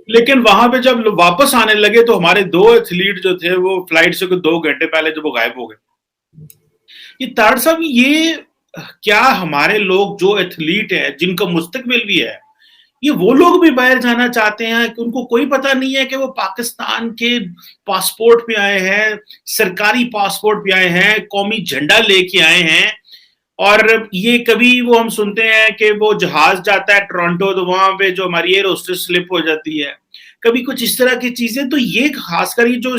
लेकिन वहां पे जब वापस आने लगे तो हमारे 2 एथलीट जो थे वो फ्लाइट से 2 घंटे पहले जब वो गायब हो गए। ये तारड़ साहब, ये क्या हमारे लोग जो एथलीट है जिनका मुस्तकबिल भी है, ये वो लोग भी बाहर जाना चाहते हैं कि उनको कोई पता नहीं है कि वो पाकिस्तान के पासपोर्ट पे आए हैं, सरकारी पासपोर्ट पे आए हैं, कौमी झंडा लेके आए हैं। और ये कभी वो हम सुनते हैं कि वो जहाज जाता है टोरंटो, तो वहां पे जो हमारी एयर होस्टेस स्लिप हो जाती है, कभी कुछ इस तरह की चीजें। तो ये खासकर ये जो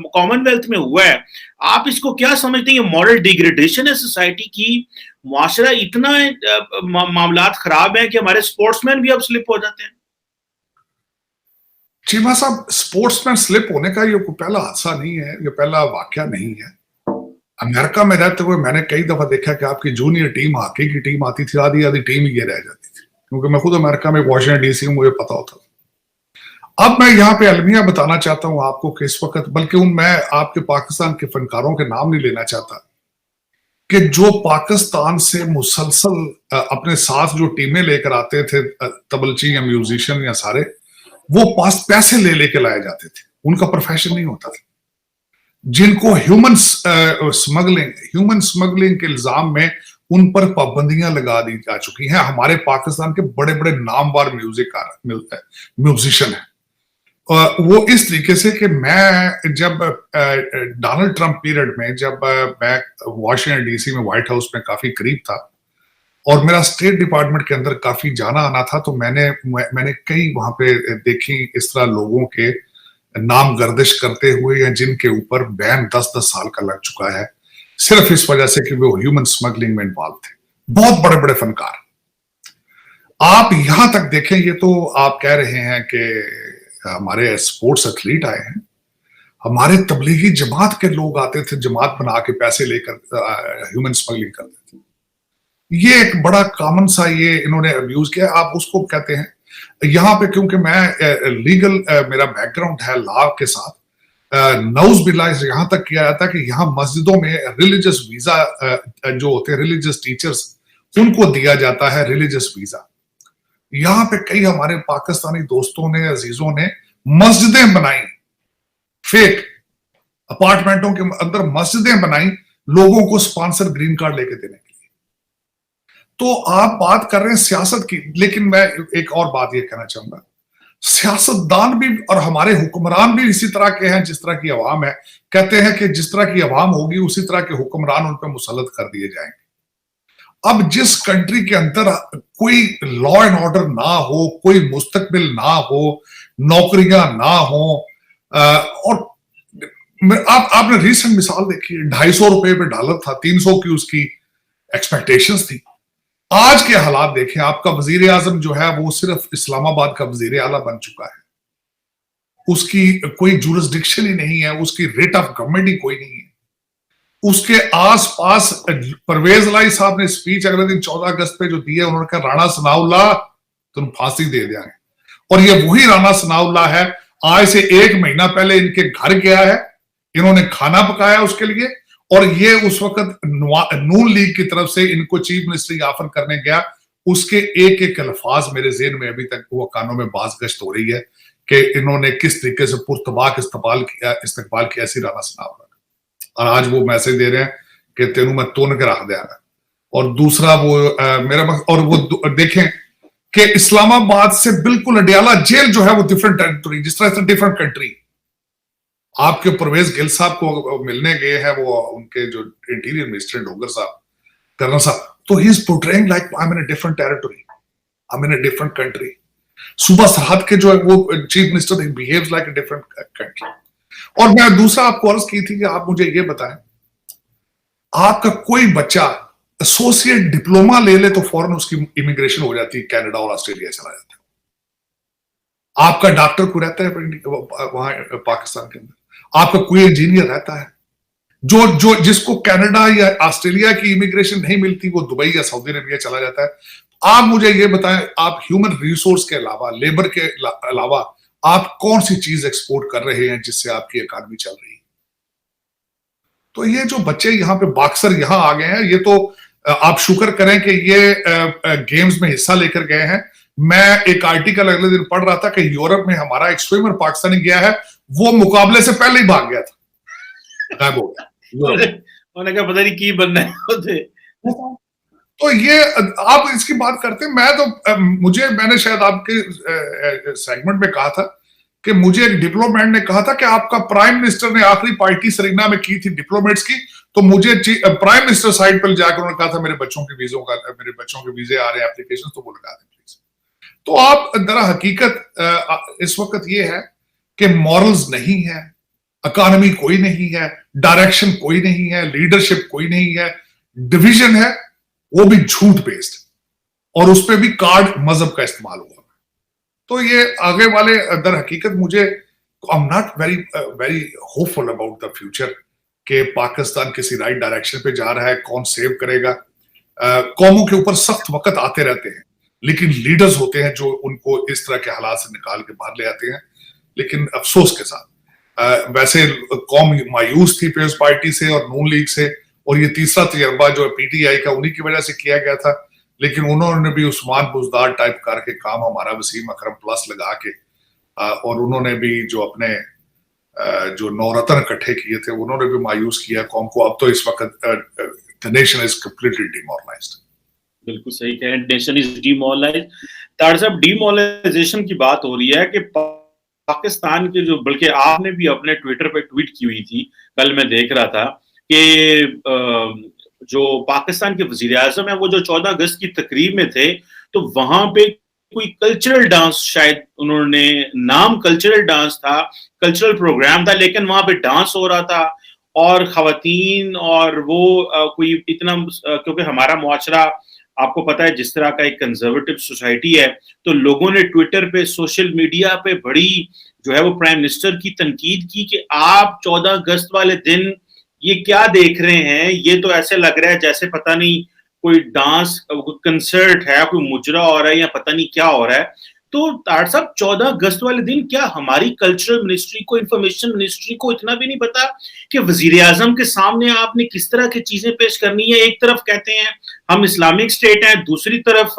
कॉमनवेल्थ में हुआ है, आप इसको क्या समझते हैं? ये मॉरल डिग्रेडेशन है सोसाइटी की, मुआशरा इतना मामलात खराब है कि हमारे स्पोर्ट्समैन भी अब स्लिप हो जाते हैं। चीमा साहब, स्पोर्ट्समैन स्लिप होने का ये कोई पहला हादसा नहीं है, ये पहला वाकया नहीं है। अमेरिका में रहते हुए मैंने कई दफा देखा कि आपकी जूनियर टीम, हॉकी की टीम आती थी, आधी आधी टीम ही ये रह जाती थी, क्योंकि मैं खुद अमेरिका में वॉशिंगटन डीसी हूं, मुझे पता होता था। अब मैं यहाँ पे अलमिया बताना चाहता हूं आपको कि इस वक्त, बल्कि मैं आपके पाकिस्तान के फनकारों के नाम नहीं लेना चाहता, कि जो पाकिस्तान से मुसलसल अपने साथ जो टीमें लेकर आते थे, तबलची या म्यूजिशियन या सारे, वो पास पैसे ले लेके लाए जाते थे, उनका प्रोफेशन नहीं होता था। जिनको ह्यूमन स्मगलिंग के इल्जाम में उन पर पाबंदियां लगा दी जा चुकी हैं। हमारे पाकिस्तान के बड़े बड़े नामवर म्यूजिशियन हैं। वो इस तरीके से कि मैं जब डोनाल्ड ट्रंप पीरियड में, जब मैं वॉशिंगटन डीसी में व्हाइट हाउस में काफी करीब था और मेरा स्टेट डिपार्टमेंट के अंदर काफी जाना आना था, तो मैंने कई वहां पे देखी इस तरह लोगों के नाम गर्दिश करते हुए, या जिनके ऊपर बैन 10-10 साल का लग चुका है, सिर्फ इस वजह से कि वो ह्यूमन स्मगलिंग में इन्वॉल्व थे। बहुत बड़े बड़े फनकार। आप यहां तक देखें, ये तो आप कह रहे हैं कि हमारे स्पोर्ट्स एथलीट आए हैं, हमारे तबलीगी जमात के लोग आते थे, जमात बना के पैसे लेकर ह्यूमन स्मगलिंग करते थे। ये एक बड़ा कॉमन सा ये इन्होंने अब्यूज किया, आप उसको कहते हैं। यहाँ पे क्योंकि मैं लीगल मेरा बैकग्राउंड है लॉ के साथ, नौज बिल्ला यहां तक किया जाता है कि यहाँ मस्जिदों में रिलीजियस वीजा जो होते हैं, रिलीजियस टीचर्स, उनको दिया जाता है रिलीजियस वीजा। यहाँ पे कई हमारे पाकिस्तानी दोस्तों ने, अजीजों ने मस्जिदें बनाई, फेक अपार्टमेंटों के अंदर मस्जिदें बनाई लोगों को स्पॉन्सर ग्रीन कार्ड लेके देने के लिए। तो आप बात कर रहे हैं सियासत की, लेकिन मैं एक और बात ये कहना चाहूंगा, सियासतदान भी और हमारे हुक्मरान भी इसी तरह के हैं जिस तरह की अवाम है। कहते हैं कि जिस तरह की अवाम होगी उसी तरह के हुक्मरान उन पर मुसल्लत कर दिए जाएंगे। अब जिस कंट्री के अंदर कोई लॉ एंड ऑर्डर ना हो, कोई मुस्तकबिल ना हो, नौकरियां ना हो, और आपने रीसेंट मिसाल देखी, 250 रुपए पे डॉलर था, 300 की उसकी एक्सपेक्टेशंस थी। आज के हालात देखें, आपका वजीर आजम जो है वो सिर्फ इस्लामाबाद का वजीर आला बन चुका है, उसकी कोई जुरिस्डिक्शन ही नहीं है, उसकी रेट ऑफ गवर्नमेंट ही कोई नहीं है। उसके आसपास परवेज लाई साहब ने स्पीच अगले दिन 14 अगस्त पे जो दी है, उन्होंने कहा राणा सनाउल्लाह तुम फांसी दे देंगे। और ये वही राणा सनाउल्लाह है, आज से 1 महीना पहले इनके घर गया है, इन्होंने खाना पकाया उसके लिए, और ये उस वक्त नून लीग की तरफ से इनको चीफ मिनिस्टर ऑफर करने गया। उसके एक एक अल्फाज मेरे ज़हन में अभी तक वो कानों में बाज गश्त हो रही है कि इन्होंने किस तरीके से पुरतबाक इस्तकबाल किया ऐसी राणा सनाउल्लाह। और आज वो मैसेज दे रहे हैं कि तेनू मैं तोन के रख देंगे। और दूसरा वो और वो देखें कि इस्लामाबाद से बिल्कुल अडियाला जेल जो है वो डिफरेंट टेरिटरी, जिस तरह से डिफरेंट कंट्री। आपके परवेज गिल साहब को मिलने गए हैं वो उनके जो इंटीरियर मिनिस्टर डोगर साहब, कर्नल साहब, तो he is portraying like I am in a different territory, I am in a different country. सूबा सरहद के जो है वो chief minister he behaves like a different country. और मैं दूसरा आपको अर्ज की थी कि आप मुझे ये बताएं, आपका कोई बच्चा एसोसिएट डिप्लोमा ले ले तो फौरन उसकी इमिग्रेशन हो जाती है, कनाडा और ऑस्ट्रेलिया चला जाता है। आपका डॉक्टर को रहता है वहां पाकिस्तान के अंदर, आपका कोई इंजीनियर रहता है, जो जिसको कनाडा या ऑस्ट्रेलिया की इमिग्रेशन नहीं मिलती वो दुबई या सऊदी अरबिया चला जाता है। आप मुझे ये बताएं, आप ह्यूमन रिसोर्स के अलावा, लेबर के अलावा आप कौन सी चीज एक्सपोर्ट कर रहे हैं जिससे आपकी इकॉनमी चल रही है? तो ये जो बच्चे यहाँ पे बॉक्सर यहाँ आ गए हैं, ये तो आप शुक्र करें कि ये गेम्स में हिस्सा लेकर गए हैं, मैं एक आर्टिकल अगले दिन पढ़ रहा था कि यूरोप में हमारा एक स्विमर पाकिस्तानी गया है, वो मुकाबले से पहले ही भाग गया था, गायब हो गया। उन्होंने कहा पता नहीं की बनना है। तो ये आप इसकी बात करते हैं, मैं तो मैंने शायद आपके सेगमेंट में कहा था कि मुझे एक डिप्लोमेट ने कहा था कि आपका प्राइम मिनिस्टर ने आखिरी पार्टी सरीना में की थी डिप्लोमेट्स की, तो मुझे प्राइम मिनिस्टर साइड पर जाकर उन्होंने कहा था मेरे बच्चों के वीजे आ रहे हैं एप्लीकेशन, तो वो लगा दें प्लीज। तो आप दरा हकीकत इस वक्त ये है कि मॉरल्स नहीं है, इकोनॉमी कोई नहीं है, डायरेक्शन कोई नहीं है, लीडरशिप कोई नहीं है, डिवीजन है, वो भी झूठ बेस्ड, और उस पर भी कार्ड मजहब का इस्तेमाल हुआ। तो ये आगे वाले दर हकीकत मुझे I am not very hopeful about the future कि पाकिस्तान किसी राइट डायरेक्शन पे जा रहा है, कौन सेव करेगा। कौमों के ऊपर सख्त वक्त आते रहते हैं, लेकिन लीडर्स होते हैं जो उनको इस तरह के हालात से निकाल के बाहर ले आते हैं। लेकिन अफसोस के साथ वैसे कौम मायूस थी पीपल्स पार्टी से और नून लीग से, और ये तीसरा तजर्बा जो पीटीआई का उन्हीं की वजह से किया गया था, लेकिन उन्होंने भी उस्मान बुज़दार टाइप करके काम हमारा वसीम अकरम प्लस लगा के, और उन्होंने भी जो अपने जो नौरतन इकट्ठे किए थे उन्होंने भी मायूस किया कौम को। अब तो इस वक्त द नेशन इज कंप्लीटली डिमोरलाइज्ड। बिल्कुल सही कह रहे हैं, नेशन इज डिमोरलाइज्ड। तार साहब, डिमोरलाइजेशन की बात हो रही है कि पाकिस्तान के जो, बल्कि आपने भी अपने ट्विटर पे ट्वीट की हुई थी, कल मैं देख रहा था कि जो पाकिस्तान के वजीर आजम है वो जो 14 अगस्त की तकरीब में थे, तो वहां पे कोई कल्चरल डांस, शायद उन्होंने नाम कल्चरल डांस था, कल्चरल प्रोग्राम था, लेकिन वहां पे डांस हो रहा था और खवातीन और वो कोई इतना, क्योंकि हमारा मुआशरा आपको पता है जिस तरह का एक कंजर्वेटिव सोसाइटी है, तो लोगों ने ट्विटर पे, सोशल मीडिया पे बड़ी जो है वो प्राइम मिनिस्टर की तनकीद की कि आप 14 अगस्त वाले दिन ये क्या देख रहे हैं, ये तो ऐसे लग रहा है जैसे पता नहीं कोई डांस कंसर्ट है, कोई मुजरा हो रहा है या पता नहीं क्या हो रहा है। तो तार साहब, 14 अगस्त वाले दिन क्या हमारी कल्चरल मिनिस्ट्री को, इंफॉर्मेशन मिनिस्ट्री को इतना भी नहीं पता कि वजीर आजम के सामने आपने किस तरह की चीजें पेश करनी है? एक तरफ कहते हैं हम इस्लामिक स्टेट हैं, दूसरी तरफ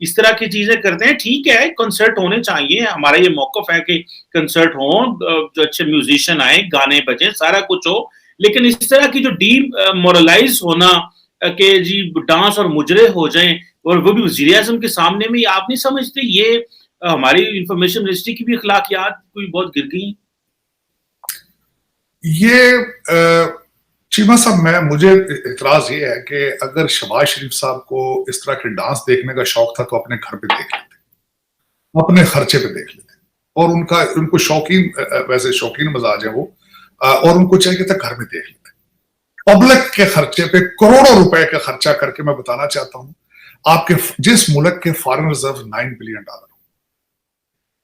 इस तरह की चीजें करते हैं। ठीक है, कंसर्ट होने चाहिए, हमारा ये मौकफ है कि कंसर्ट हो, जो अच्छे म्यूजिशियन आए, गाने बजे, सारा कुछ हो, लेकिन इस तरह की जो डीमोरलाइज होना कि जी डांस और मुजरे हो जाएं, और वो भी वजीर आजम के सामने में, आप नहीं समझते ये हमारी इंफॉर्मेशन मिनिस्ट्री की भी अखलाकियात कोई बहुत गिर गई? ये चीमा साहब, मुझे इतराज ये है कि अगर शहबाज शरीफ साहब को इस तरह के डांस देखने का शौक था तो अपने घर पे देख लेते, अपने खर्चे पे देख लेते, और उनको शौकीन, वैसे शौकीन मजाज है वो, और उनको चाहिए था घर में देख लेते। पब्लिक के खर्चे पे करोड़ों रुपए का खर्चा करके, मैं बताना चाहता हूं आपके, जिस मुल्क के फॉरेन रिजर्व $9 बिलियन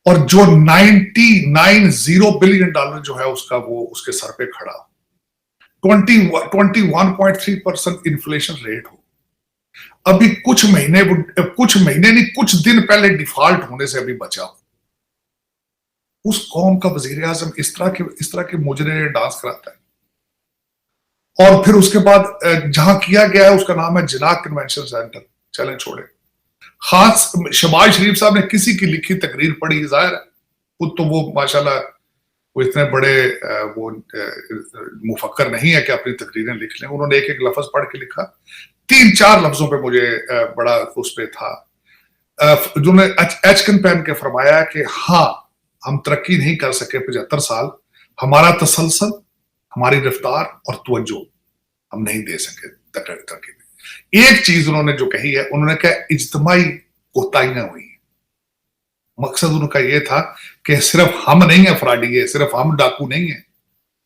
और जो 90 बिलियन डॉलर जो है उसका वो उसके सर पे खड़ा, 21.3% इन्फ्लेशन रेट हो, अभी कुछ महीने नहीं, कुछ दिन पहले डिफॉल्ट होने से अभी बचा हो, उस कौम का वजीर आजम इस तरह के मुजरे डांस कराता है। और फिर उसके बाद जहां किया गया है उसका नाम है जिना कन्वेंशन सेंटर, चलें छोड़े। खास शहबाज शरीफ साहब ने किसी की लिखी तकरीर पढ़ी, जाहिर है खुद तो वो माशाल्लाह वो इतने बड़े वो मुफक्कर नहीं है कि अपनी तकरीरें लिख लें। उन्होंने एक एक लफ्ज पढ़ के लिखा, 3-4 लफ्जों पे मुझे बड़ा उस पे था, जिन्होंने एचकन पहन के फरमाया कि हाँ, हम तरक्की नहीं कर सके 75 साल, हमारा तसलसल, हमारी रफ्तार और तवज्जो हम नहीं दे सके तरक्की में। एक चीज उन्होंने जो कही है, उन्होंने कहा इज्तिमाई कोताहियां हुई। मकसद उनका यह था कि सिर्फ हम नहीं है फ्रॉडी, सिर्फ हम डाकू नहीं है,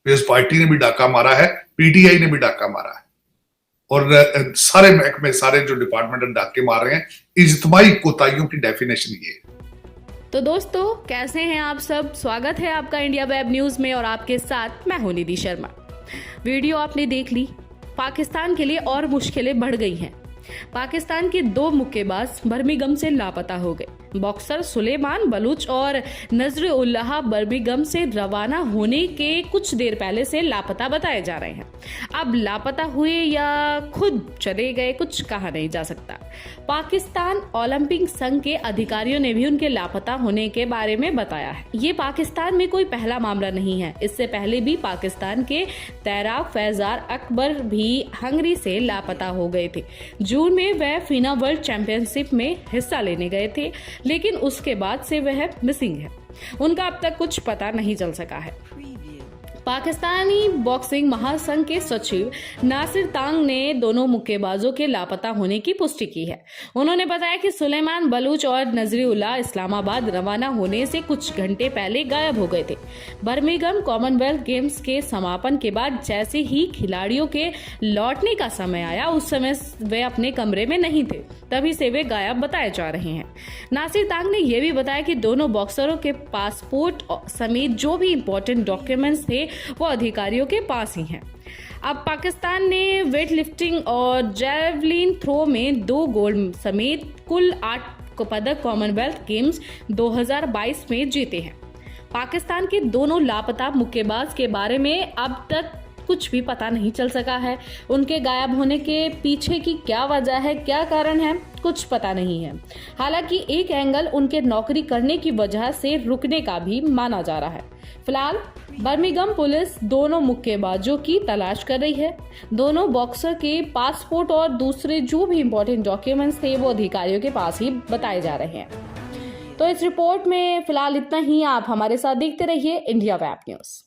पीपल्स पार्टी ने भी डाका मारा है, पीटीआई ने भी डाका मारा है, और सारे महकमे, सारे जो डिपार्टमेंट डाके मार रहे हैं। इज्तिमाई कोताहियों की डेफिनेशन ये है। तो दोस्तों, कैसे हैं आप सब? स्वागत है आपका इंडिया वेब न्यूज में, और आपके साथ मैं हूं निधि शर्मा। वीडियो आपने देख ली। पाकिस्तान के लिए और मुश्किलें बढ़ गई हैं। पाकिस्तान के 2 मुक्केबाज बर्मिंघम से लापता हो गए। बॉक्सर सुलेमान बलूच और नजरुल्लाह बर्मिंघम से रवाना होने के कुछ देर पहले से लापता बताए जा रहे हैं। अब लापता हुए या खुद चले गए कुछ कहा नहीं जा सकता। पाकिस्तान ओलंपिक संघ के अधिकारियों ने भी उनके लापता होने के बारे में बताया है। ये पाकिस्तान में कोई पहला मामला नहीं है। इससे पहले भी पाकिस्तान के तैराक फैजार अकबर भी हंगरी से लापता हो गए थे। जून में वह फीना वर्ल्ड चैंपियनशिप में हिस्सा लेने गए थे, लेकिन उसके बाद से वह मिसिंग है। उनका अब तक कुछ पता नहीं चल सका है। पाकिस्तानी बॉक्सिंग महासंघ के सचिव नासिर तांग ने दोनों मुक्केबाजों के लापता होने की पुष्टि की है। उन्होंने बताया कि सुलेमान बलूच और नजरुल्लाह इस्लामाबाद रवाना होने से कुछ घंटे पहले गायब हो गए थे। बर्मिंघम कॉमनवेल्थ गेम्स के समापन के बाद जैसे ही खिलाड़ियों के लौटने का समय आया, उस समय वे अपने कमरे में नहीं थे, तभी से वे गायब बताए जा रहे हैं। नासिर तांग ने यह भी बताया कि दोनों बॉक्सरों के पासपोर्ट समेत जो भी इंपॉर्टेंट डॉक्यूमेंट्स थे वो अधिकारियों के पास ही हैं। अब पाकिस्तान ने वेट लिफ्टिंग और जैवलिन थ्रो में 2 गोल्ड समेत कुल 8 पदक कॉमनवेल्थ गेम्स 2022 में जीते हैं। पाकिस्तान के दोनों लापता मुक्केबाज के बारे में अब तक कुछ भी पता नहीं चल सका है। उनके गायब होने के पीछे की क्या वजह है, क्या कारण है, कुछ पता नहीं है। हालांकि एक एंगल उनके नौकरी करने की वजह से रुकने का भी माना जा रहा है। फिलहाल बर्मिंघम पुलिस दोनों मुक्केबाजों की तलाश कर रही है। दोनों बॉक्सर के पासपोर्ट और दूसरे जो भी इंपॉर्टेंट डॉक्यूमेंट्स थे वो अधिकारियों के पास ही बताए जा रहे हैं। तो इस रिपोर्ट में फिलहाल इतना ही। आप हमारे साथ देखते रहिए इंडिया वेब न्यूज।